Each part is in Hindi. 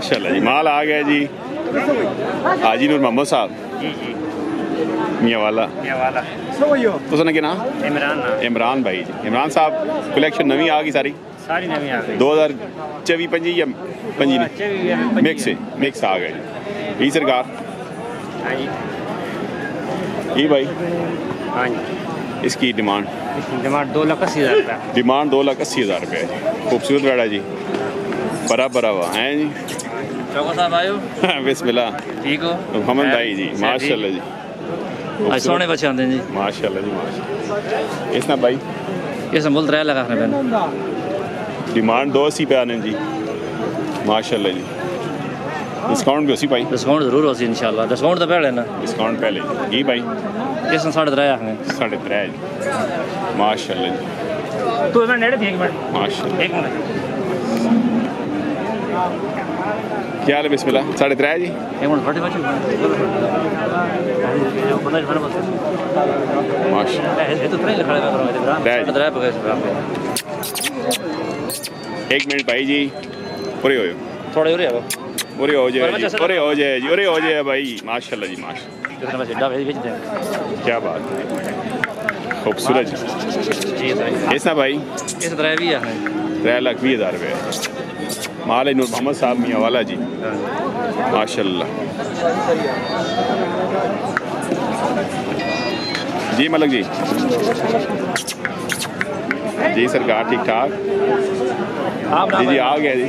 माशाल्लाह जी। माल आ गया जी हाजी नूर मोहम्मद साहब मियाँ वाला तो सुना क्या नाम इमरान भाई जी। इमरान साहब कलेक्शन नवी आ गई सारी नवी आ गई 2024-25 या 25 मिक्स आ गए जी सरकार। ये भाई हाँ जी इसकी डिमांड 2,80,000 रुपये। डिमांड 2,80,000 रुपये है। खूबसूरत बेड़ा जी बड़ा हुआ है जी। चौका साहब आयो बिस्मिल्लाह ठीक हो मोहम्मद भाई जी माशाल्लाह जी। सोने बच्चे आते हैं जी माशाल्लाह जी माशाल्लाह। इसना भाई ये बोल 3 लगा डिमांड 280 पे आने जी माशाल्लाह जी। डिस्काउंट भी उसी भाई डिस्काउंट जरूर होसी इंशाल्लाह। डिस्काउंट तो पहले ना डिस्काउंट पहले जी भाई किस 3.5 आखने 3.5 जी माशाल्लाह जी। तू मैं नेड़े थी 1 मिनट माशाल्लाह 1 मिनट क्या हाल है बिस्मिल्लाह 3.5 जी 1 मिनट फटे बच्चे माशाल्लाह ये तो 3 लिखा है 3.5 पे 1 मिनट भाई जी पूरे हो थोड़े हो रहे हो पूरे हो जाए जी पूरे हो जाए जी पूरे हो जाए भाई माशाल्लाह जी माशाल्लाह। क्या बात है खूबसूरत जी। ऐसा भाई इस तरह भी है 3,20,000 रुपये माल नूर मोहम्मद साहब मियाँ वाला जी माशाल्लाह जी। मलक जी जी सरकार ठीक ठाक जी जी आ गया जी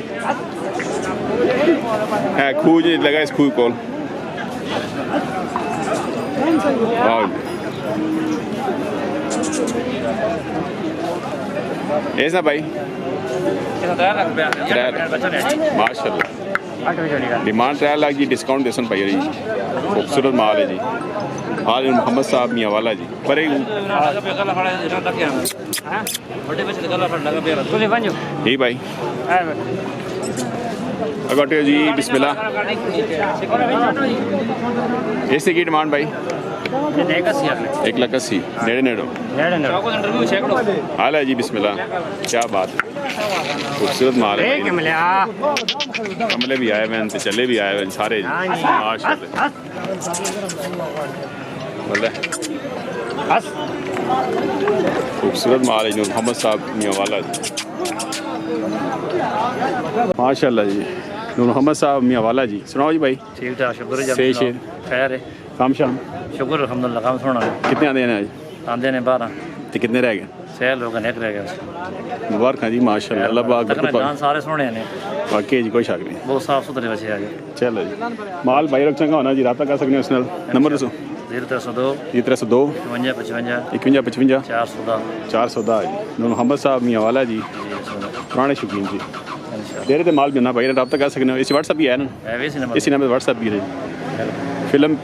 है खूह जी लगा इस खूह को ऐसा भाई माशाल्लाह डिमांड 3 लाख जी डिस्काउंट दे सुन भाई जी। खूबसूरत माल है जी हाल मोहम्मद साहब मियाँ वाला जी पर जी भाई अगोटे जी बिस्मिल्लाह। इससे की डिमांड भाई 1,80,000 नेड़े नेड़ो हाल है जी बिस्मिल्लाह। क्या बात है खूबसूरत माल है। कमले भी आए हुए हैं चले भी आए हुए हैं सारे माशाल्लाह। खूबसूरत माल है नूर मोहम्मद साहब मियाँ वाला माशाल्लाह जी। नूर मोहम्मद साहब मियाँ वाला जी सुनाओ जी भाई ठीक ठाक शुक्र है खैर है काम शाम शुक्र अल्हम्दुलिल्लाह काम सोना कितने आते हैं आज आंदे ने 12 तो कितने रह गए सेल हो गए एक रह गया मुबारक जी माशाल्लाह अल्लाह पाक तकरीबन सारे सोने ने वाकई जी कोई शक नहीं बहुत साफ सुथरे बच्चे आ गए। चलो जी माल भाई रख चंगा होना जी रब्ता कर सकते हैं उस नंबर दसो 0302 53 55 55 410 जी नूर मोहम्मद साहब मियाँ वाला जी पुराने शौकीन जी डेरे तो माल मिलना भाई रब्ता कर सकते हो। इस व्हाट्सअप भी है ना इसी नंबर व्हाट्सअप भी है फिल्म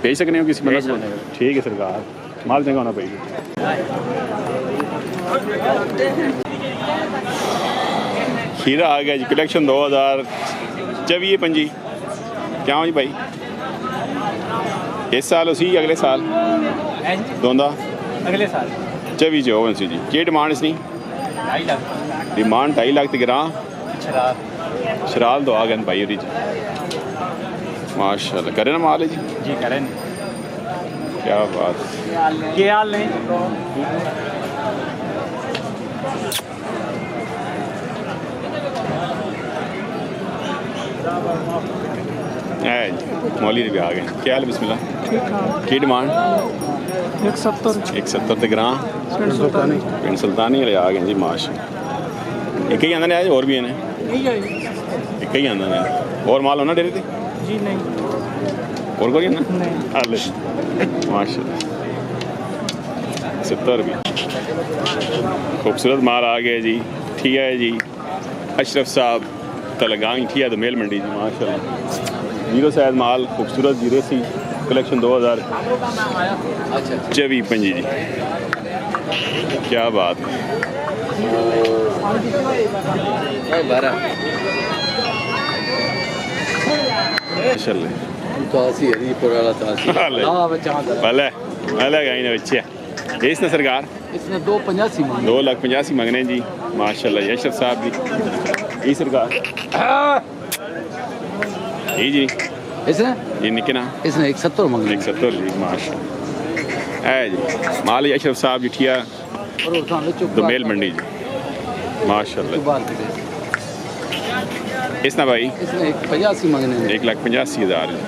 भेज सकते हो किसी मतलब ठीक है सरकार माल चंगा होना भाई। खीरा आ गया जी कलेक्शन 2024-25 क्या हो जी भाई इस साल उसी अगले साल दोंदा अगले साल 24 जी की डिमांड इसनी डिमांड 2.5 लाख ग्रां शराल तो आ गए भाई जी माशाल्लाह करे ना माल जी जी करें क्या बात क्या हाल नहीं मौली भी आ गए क्या हाल बिस्मिल्लाह की डिमांड 170 ग्रां पिंड सुल्तानी वाले आ गए जी माशाल्लाह एक ही आंदा ने आज और भी है एक ही आंदा ने और माल होना डेरे थे जी नहीं और कोई ना हाल माशाल्लाह 70 रुपये खूबसूरत माल आ गया जी ठीक है जी अशरफ साहब तलगांग ठीक है दोमेल मंडी जी माशाल्लाह जीरो साइज माल खूबसूरत जीरे सी कलेक्शन 2024-25 जी क्या बात है इसने सरकार इसने 2,85 मंगने जी माशाल्लाह अशरफ साहब जी ये सरकार जी जी इसने जी निके ना इसने 170 मंगने 170 जी माशा है जी माल अशरफ साहब जी ठिया दोमेल मंडी जी माशाल्लाह। इसना भाई इसने 185 मंगने 1,85,000 जी।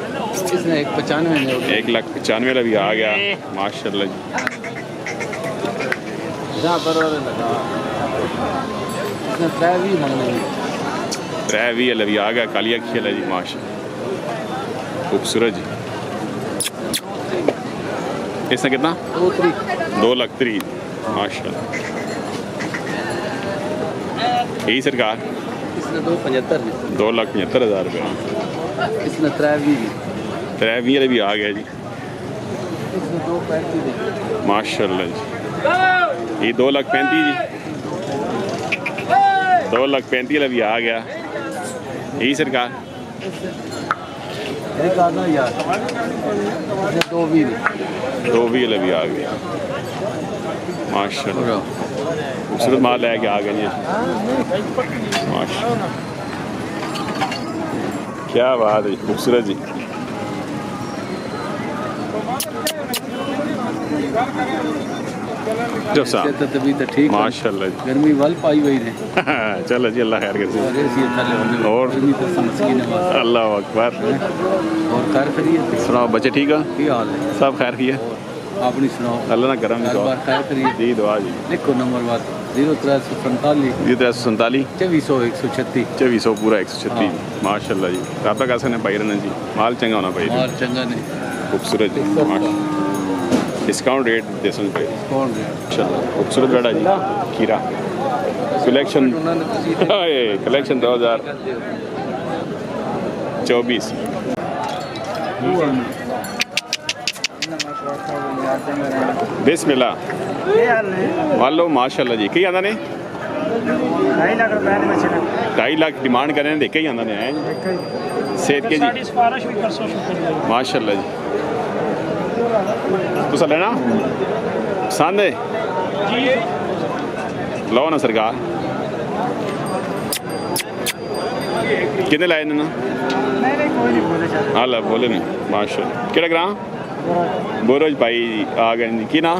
इसने 195 1,95,000 भी आ गया माशाल्लाह जी। जहाँ पर लगा इसने 320 मंगने 320 भी आ गया कालिया खेल है जी माशा खूबसूरत जी। इसने कितना 2,30,000 माशाल्लाह। यही सरकार इसने 275 2,75,000 रुपये इसने 320 भी आ गया जी इसने 235 माशाल्लाह जी। ये 2,35,000 जी 2,35,000 भी आ गया यही सरकार यार 220 भी आ गया माशाल्लाह। खूबसूरत माल लेके आ गए जी माशाल्लाह। क्या बात है खूबसूरत जी। तभी तो ठीक माशाल्लाह जी गर्मी वाल पाई हुई है चलो जी अल्लाह खैर कर और अल्लाह अकबर। और खैर करिए सुनाओ बच्चे ठीक है क्या हाल है सब खैर किए आपनी सुनाओ अल्लाह ना करम खैर करिए जी दुआ जी। लिखो नंबर बात 0347 347 2436 2400 पूरा 136 माशाल्लाह जी। राबता कैसे ने पाई रहना जी माल चंगा होना पाई माल चंगा नहीं खूबसूरत जी डिस्काउंट रेट देसन पे माशाल्लाह खूबसूरत बेटा जी खीरा कलेक्शन 2024 बिस्मिल्लाह वालो माशाल्लाह जी कई आंदा ने 2.5 लाख डिमांड कर रहे हैं देखे ही आंदा ने हैं सेहत के जी माशाल्लाह जी। तुसा लेना पसंद है लो ना सरकार कितने लाए ना हाँ ला बोले नहीं माशाल्लाह केड़ा ग्रां बोरोज भाई आ गए की ना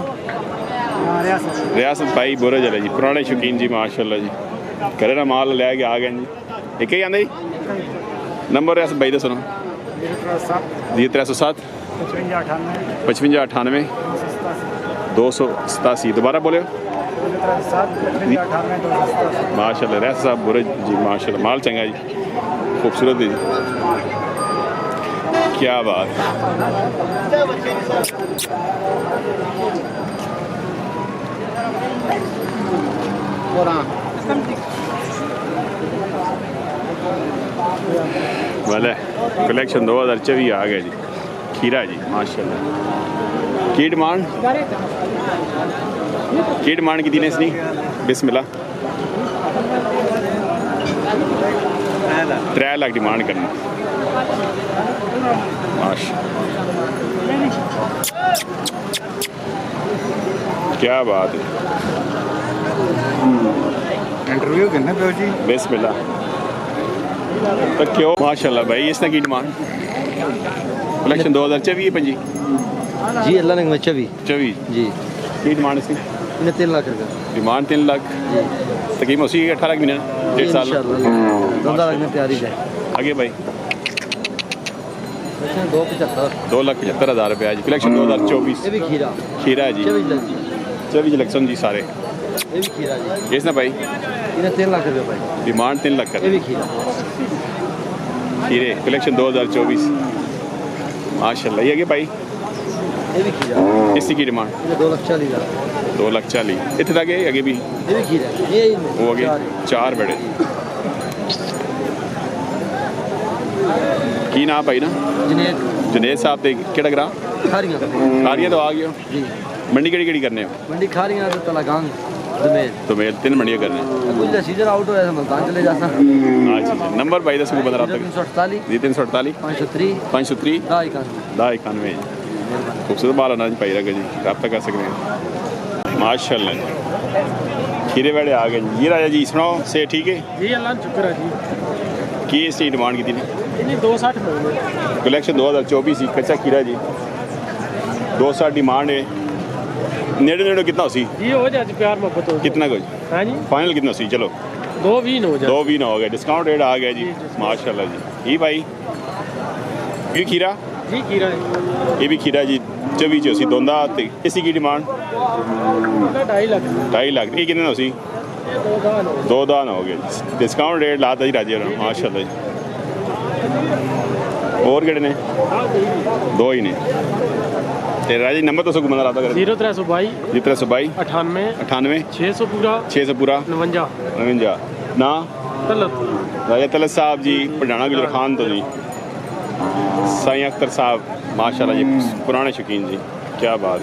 रियासत भाई बोरोज है जी पुराने शौकीन जी माशाल्लाह जी करे ना माल ले के आ गए जी एक ही आंदा जी नंबर रियासत भाई दसो 0307 5598 287 दोबारा बोले माशाल्लाह रियासत साहब बोरोज जी माशाल्लाह माल चंगा जी खूबसूरत है जी क्या बात भले कलेक्शन 2024 आ गए जी खीरा जी माशाल्लाह। की डिमांड की दिन इसनी बिस्मिल्लाह 3 लाख डिमांड करना क्या बात है इंटरव्यू करना पे जी बिस्मिल्लाह तो क्यों माशाल्लाह भाई इसने की डिमांड कलेक्शन 2024 पंजी जी अल्लाह ने 24 जी की डिमांड इसकी 3 लाख रुपये डिमांड 3 लाख तकीम उसी 18 लाख महीना 1.5 साल 14 लाख में तैयारी है आगे भाई 2,75,000 रुपये जी कलेक्शन 2024 ये भी खीरा जी 24 इलेक्शन जी सारे ये भी खीरा जी इसने भाई 3 लाख रुपये भाई डिमांड 3 लाख ये भी खीरे कलेक्शन 2024 माशाल्लाह ये आगे भाई ये भी खीरा इसी की डिमांड 2,40,000 2,40,000 इतने आगे आगे भी ये भी खीरा ये वो आगे 4 बड़े की ना भाई ना जनेद साहब दे केड़ा ग्रां खारियां तो आ गए जी मंडी केड़ी करने हो मंडी खारियां तो तलागांग दोमेल 3 मंडियां करने कुछ सीजन आउट हो जाता मुल्तान चले जाता अच्छा नंबर भाई दस को बता रहा 348 503 291 खूबसूरत माल होना जी भाई रखा जी रब्ता कर सकते हैं माशाल्लाह खीरे वेड़े आ गए जी राजा जी सुनाओ से ठीक है जी अल्लाह शुक्र है जी की इसकी डिमांड की थी नहीं 260 में कलेक्शन 2024 सी कच्चा खीरा जी 260 डिमांड है नेड़े नेड़े कितना सी ये हो जाए प्यार मोहब्बत हो कितना कुछ हाँ जी फाइनल कितना सी चलो 220 हो जाए 220 हो गया डिस्काउंट रेट आ गया जी माशाल्लाह जी ये भाई ये खीरा जी खीरा है ये भी खीरा जी 24 सी दोंदा इसी की डिमांड 2.5 लाख 2.5 लाख ये कितने सी 2 दान हो गए डिस्काउंट रेट लाता जी राजे माशाल्लाह जी और केड़े ने दो ही ने ते राजे नंबर तो सब घुमा रहा था 0322 98 600 पूरा 59 ना तलत राजा तलत साहब जी पढ़ाना गुजर खान तो जी साईं अख्तर साहब माशाल्लाह जी पुराने शौकीन जी क्या बात